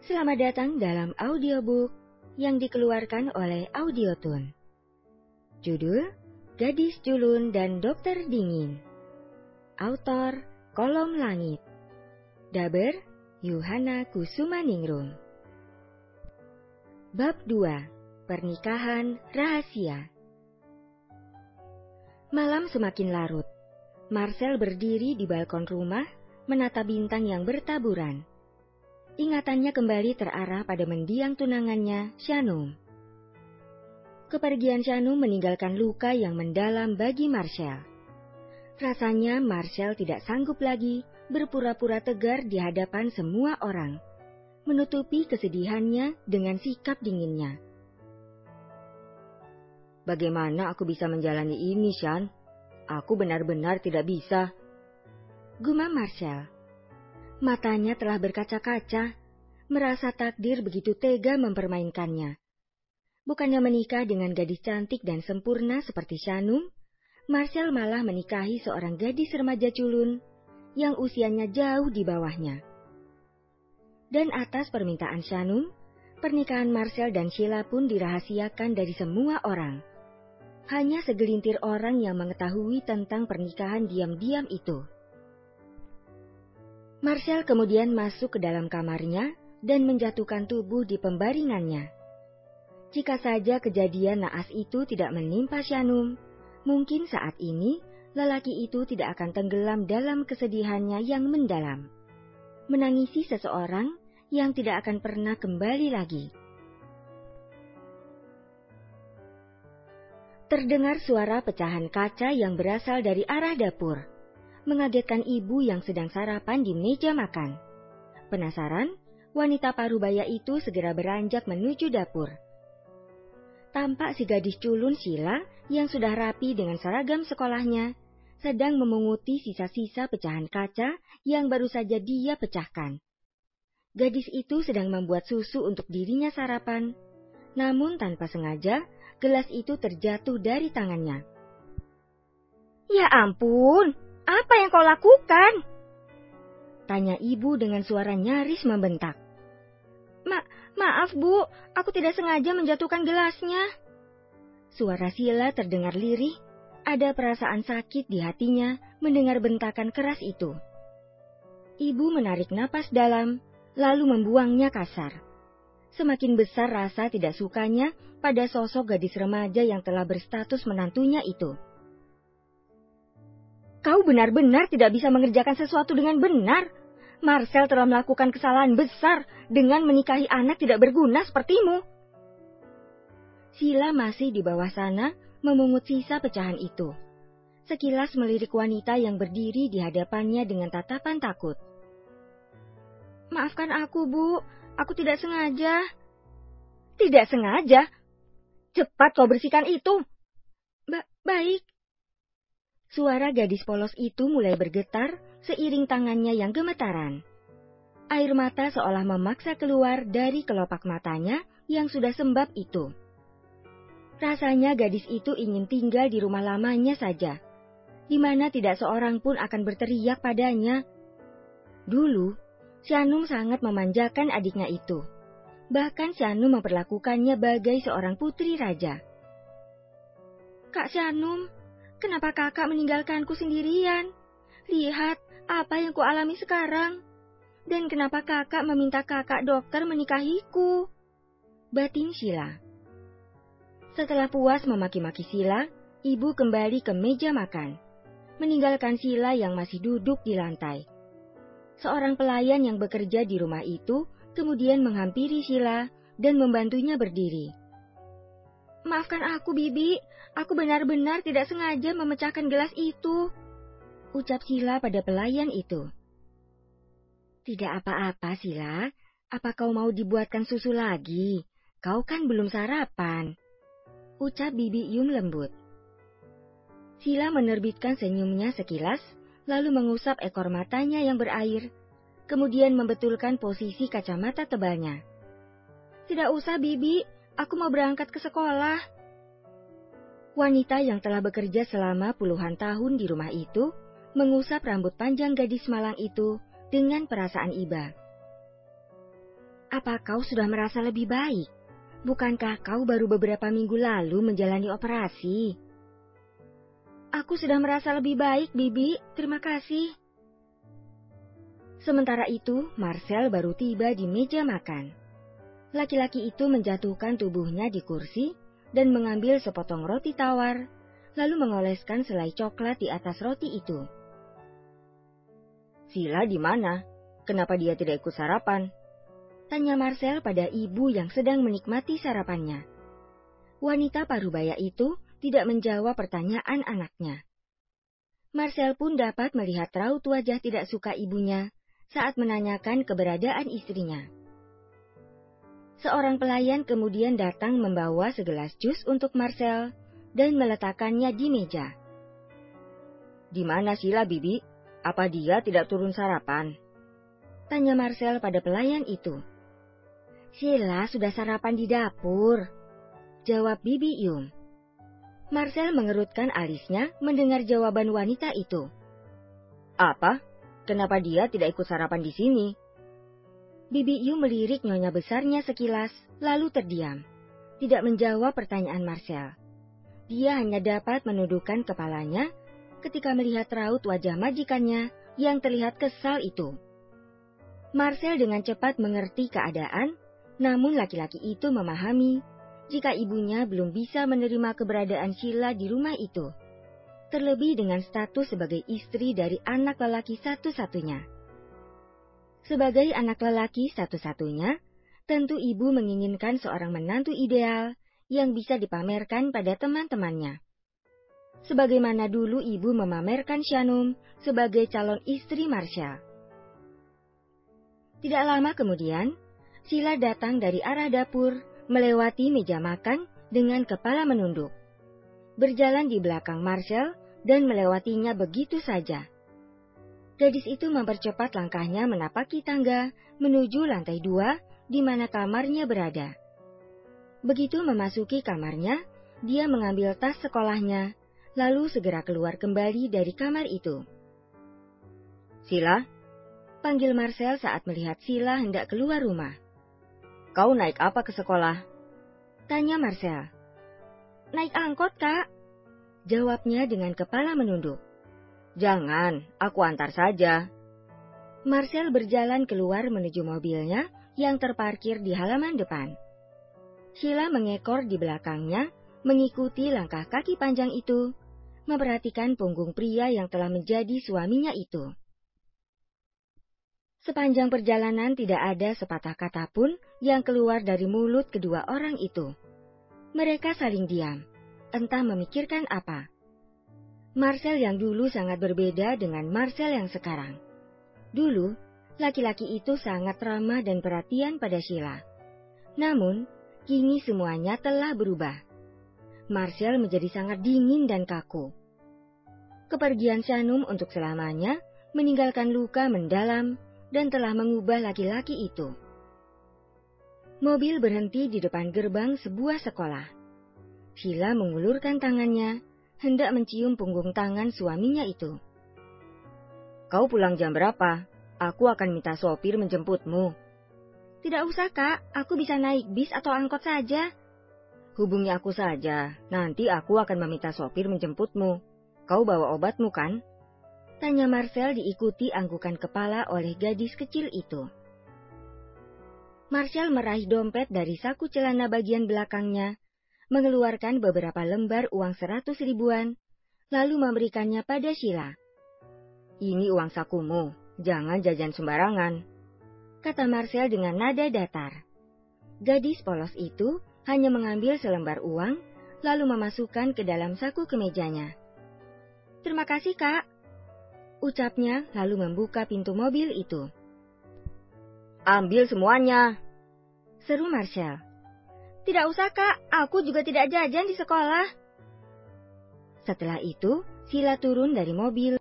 Selamat datang dalam audiobook yang dikeluarkan oleh Audiotune. Judul, Gadis Culun dan Dokter Dingin. Autor, Kolom Langit. Daber, Yuhana Kusumaningrum. Bab 2, Pernikahan Rahasia. Malam semakin larut. Marcel berdiri di balkon rumah, menatap bintang yang bertaburan. Ingatannya kembali terarah pada mendiang tunangannya, Shanum. Kepergian Shanum meninggalkan luka yang mendalam bagi Marcel. Rasanya Marcel tidak sanggup lagi berpura-pura tegar di hadapan semua orang, menutupi kesedihannya dengan sikap dinginnya. Bagaimana aku bisa menjalani ini, Shan? Aku benar-benar tidak bisa. Gumam Marcel. Matanya telah berkaca-kaca, merasa takdir begitu tega mempermainkannya. Bukannya menikah dengan gadis cantik dan sempurna seperti Shanum, Marcel malah menikahi seorang gadis remaja culun yang usianya jauh di bawahnya. Dan atas permintaan Shanum, pernikahan Marcel dan Sheila pun dirahasiakan dari semua orang. Hanya segelintir orang yang mengetahui tentang pernikahan diam-diam itu. Marcel kemudian masuk ke dalam kamarnya dan menjatuhkan tubuh di pembaringannya. Jika saja kejadian naas itu tidak menimpa Shanum, mungkin saat ini lelaki itu tidak akan tenggelam dalam kesedihannya yang mendalam, menangisi seseorang yang tidak akan pernah kembali lagi. Terdengar suara pecahan kaca yang berasal dari arah dapur, mengagetkan ibu yang sedang sarapan di meja makan. Penasaran, wanita parubaya itu segera beranjak menuju dapur. Tampak si gadis culun Sheila yang sudah rapi dengan seragam sekolahnya, sedang memunguti sisa-sisa pecahan kaca yang baru saja dia pecahkan. Gadis itu sedang membuat susu untuk dirinya sarapan, namun tanpa sengaja, gelas itu terjatuh dari tangannya. Ya ampun! Apa yang kau lakukan? Tanya ibu dengan suara nyaris membentak. Maaf Bu, aku tidak sengaja menjatuhkan gelasnya. Suara Sheila terdengar lirih, ada perasaan sakit di hatinya mendengar bentakan keras itu. Ibu menarik napas dalam, lalu membuangnya kasar. Semakin besar rasa tidak sukanya pada sosok gadis remaja yang telah berstatus menantunya itu. Kau benar-benar tidak bisa mengerjakan sesuatu dengan benar. Marcel telah melakukan kesalahan besar dengan menikahi anak tidak berguna sepertimu. Sheila masih di bawah sana memungut sisa pecahan itu. Sekilas melirik wanita yang berdiri di hadapannya dengan tatapan takut. Maafkan aku, Bu. Aku tidak sengaja. Tidak sengaja? Cepat kau bersihkan itu. Baik. Suara gadis polos itu mulai bergetar seiring tangannya yang gemetaran. Air mata seolah memaksa keluar dari kelopak matanya yang sudah sembab itu. Rasanya gadis itu ingin tinggal di rumah lamanya saja, di mana tidak seorang pun akan berteriak padanya. Dulu, Shanum sangat memanjakan adiknya itu. Bahkan Shanum memperlakukannya bagai seorang putri raja. Kak Shanum, kenapa kakak meninggalkanku sendirian? Lihat apa yang kualami sekarang. Dan kenapa kakak meminta kakak dokter menikahiku? Batin Sheila. Setelah puas memaki-maki Sheila, ibu kembali ke meja makan, meninggalkan Sheila yang masih duduk di lantai. Seorang pelayan yang bekerja di rumah itu kemudian menghampiri Sheila dan membantunya berdiri. Maafkan aku, Bibi. Aku benar-benar tidak sengaja memecahkan gelas itu, ucap Sheila pada pelayan itu. Tidak apa-apa, Sheila. Apa kau mau dibuatkan susu lagi? Kau kan belum sarapan, ucap Bibi Yum lembut. Sheila menerbitkan senyumnya sekilas, lalu mengusap ekor matanya yang berair, kemudian membetulkan posisi kacamata tebalnya. Tidak usah, Bibi. Aku mau berangkat ke sekolah. Wanita yang telah bekerja selama puluhan tahun di rumah itu mengusap rambut panjang gadis malang itu dengan perasaan iba. Apa kau sudah merasa lebih baik? Bukankah kau baru beberapa minggu lalu menjalani operasi? Aku sudah merasa lebih baik, Bibi. Terima kasih. Sementara itu, Marcel baru tiba di meja makan. Laki-laki itu menjatuhkan tubuhnya di kursi dan mengambil sepotong roti tawar, lalu mengoleskan selai coklat di atas roti itu. Sila di mana? Kenapa dia tidak ikut sarapan? Tanya Marcel pada ibu yang sedang menikmati sarapannya. Wanita parubaya itu tidak menjawab pertanyaan anaknya. Marcel pun dapat melihat raut wajah tidak suka ibunya saat menanyakan keberadaan istrinya. Seorang pelayan kemudian datang membawa segelas jus untuk Marcel dan meletakkannya di meja. Di mana Sila, Bibi? Apa dia tidak turun sarapan? Tanya Marcel pada pelayan itu. Sila sudah sarapan di dapur, jawab Bibi Yum. Marcel mengerutkan alisnya mendengar jawaban wanita itu. Apa? Kenapa dia tidak ikut sarapan di sini? Bibi Yum melirik nyonya besarnya sekilas, lalu terdiam. Tidak menjawab pertanyaan Marcel. Dia hanya dapat menundukkan kepalanya ketika melihat raut wajah majikannya yang terlihat kesal itu. Marcel dengan cepat mengerti keadaan, namun laki-laki itu memahami jika ibunya belum bisa menerima keberadaan Sheila di rumah itu, terlebih dengan status sebagai istri dari anak lelaki satu-satunya. Sebagai anak lelaki satu-satunya, tentu ibu menginginkan seorang menantu ideal yang bisa dipamerkan pada teman-temannya. Sebagaimana dulu ibu memamerkan Shanum sebagai calon istri Marcel. Tidak lama kemudian, Sheila datang dari arah dapur, melewati meja makan dengan kepala menunduk. Berjalan di belakang Marcel dan melewatinya begitu saja. Gadis itu mempercepat langkahnya menapaki tangga menuju lantai 2 di mana kamarnya berada. Begitu memasuki kamarnya, dia mengambil tas sekolahnya, lalu segera keluar kembali dari kamar itu. Sila? Panggil Marcel saat melihat Sila hendak keluar rumah. Kau naik apa ke sekolah? Tanya Marcel. Naik angkot, Kak. Jawabnya dengan kepala menunduk. Jangan, aku antar saja. Marcel berjalan keluar menuju mobilnya yang terparkir di halaman depan. Sheila mengekor di belakangnya, mengikuti langkah kaki panjang itu, memperhatikan punggung pria yang telah menjadi suaminya itu. Sepanjang perjalanan tidak ada sepatah kata pun yang keluar dari mulut kedua orang itu. Mereka saling diam, entah memikirkan apa. Marcel yang dulu sangat berbeda dengan Marcel yang sekarang. Dulu, laki-laki itu sangat ramah dan perhatian pada Sheila. Namun, kini semuanya telah berubah. Marcel menjadi sangat dingin dan kaku. Kepergian Shanum untuk selamanya meninggalkan luka mendalam dan telah mengubah laki-laki itu. Mobil berhenti di depan gerbang sebuah sekolah. Sheila mengulurkan tangannya, hendak mencium punggung tangan suaminya itu. Kau pulang jam berapa? Aku akan minta sopir menjemputmu. Tidak usah, Kak. Aku bisa naik bis atau angkot saja. Hubungi aku saja, nanti aku akan meminta sopir menjemputmu. Kau bawa obatmu kan? Tanya Marcel diikuti anggukan kepala oleh gadis kecil itu. Marcel meraih dompet dari saku celana bagian belakangnya, mengeluarkan beberapa lembar uang 100 ribuan, lalu memberikannya pada Sheila. Ini uang sakumu, jangan jajan sembarangan, kata Marcel dengan nada datar. Gadis polos itu hanya mengambil selembar uang, lalu memasukkan ke dalam saku kemejanya. Terima kasih, Kak. Ucapnya lalu membuka pintu mobil itu. Ambil semuanya, seru Marcel. Tidak usah, Kak. Aku juga tidak jajan di sekolah. Setelah itu, Sheila turun dari mobil,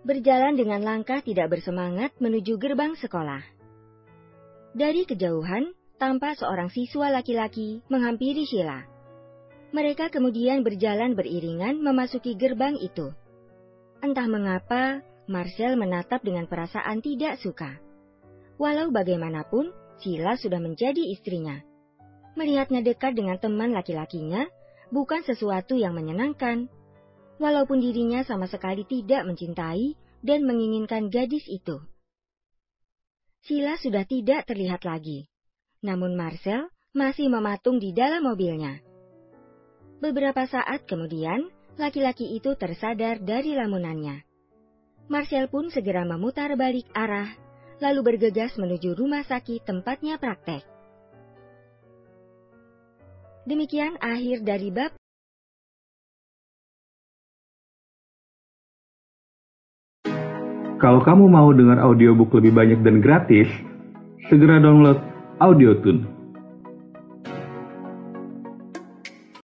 berjalan dengan langkah tidak bersemangat menuju gerbang sekolah. Dari kejauhan, tampak seorang siswa laki-laki menghampiri Sheila. Mereka kemudian berjalan beriringan memasuki gerbang itu. Entah mengapa, Marcel menatap dengan perasaan tidak suka. Walau bagaimanapun, Sheila sudah menjadi istrinya. Melihatnya dekat dengan teman laki-lakinya bukan sesuatu yang menyenangkan. Walaupun dirinya sama sekali tidak mencintai dan menginginkan gadis itu. Sheila sudah tidak terlihat lagi. Namun Marcel masih mematung di dalam mobilnya. Beberapa saat kemudian, laki-laki itu tersadar dari lamunannya. Marcel pun segera memutar balik arah, lalu bergegas menuju rumah sakit tempatnya praktek. Demikian akhir dari bab. Kalau kamu mau dengar audiobook lebih banyak dan gratis, segera download Audiotune.